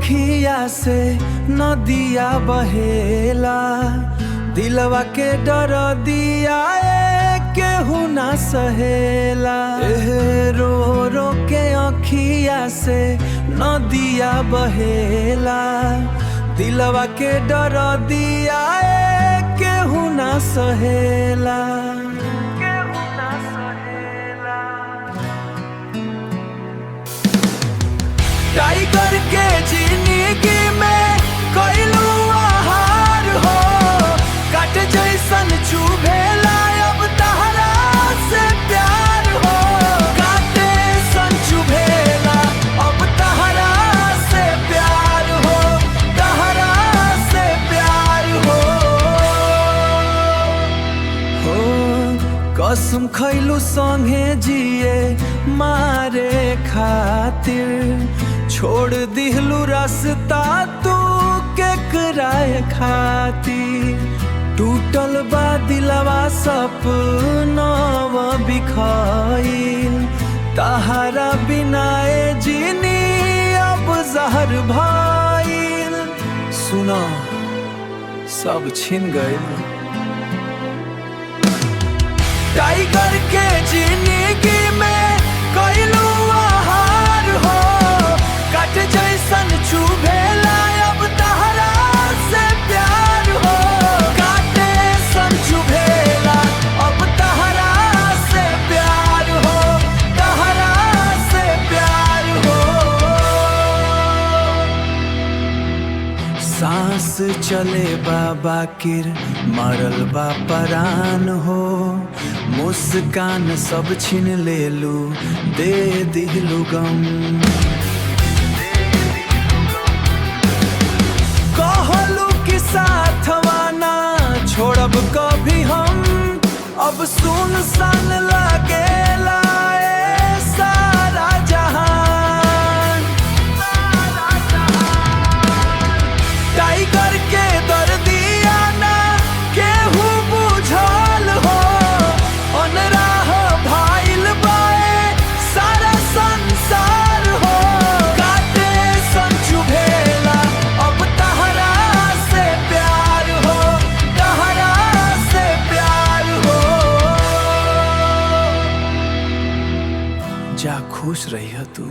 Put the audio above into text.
अखिया से नदिया बहेला, दिलवा के डर दिया केहू ना सहेला। रो रो के अखिया से नदिया बहेला, दिलवा के डर दिया केहू ना सहेला। टाइगर के जिंदगी में कोइलू आहार हो, काट जैसन चुभेला अब तहरा से प्यार हो। काटे सन चुभेला अब तहरा से प्यार हो, तहरा से प्यार हो। कसम खैलू संगे जिए मारे खातिर, छोड़ दिहलू रास्ता तू केकराए खातिर। टूटल बा दिलवा सपनावा बिखाइल, तहारा बिनाए जीनी अब जहर भाइल। सुना सब छिन गइल। टाइगर के जिंदगी में कोइलू आहार हो, काट जैसन चुभेला अब तहरा से प्यार हो। काटे सन चुभेला अब तहरा से प्यार हो, तहरा से प्यार हो। सांस चले बाबा किर मरल बा परान हो, मुस्कान सब छीन लेलू दे दिलू गम। कहलू कि साथवा ना छोड़ब कभी हम, अब सुनसान लगेला सारा जहान। टाइगर के दर्दिया ना केहू बुझल हो, अनराह भाइल बाए सारा संसार हो। काटे सन चुभेला अब तहरा से प्यार हो, तहरा से प्यार हो। जा खुश रही तू।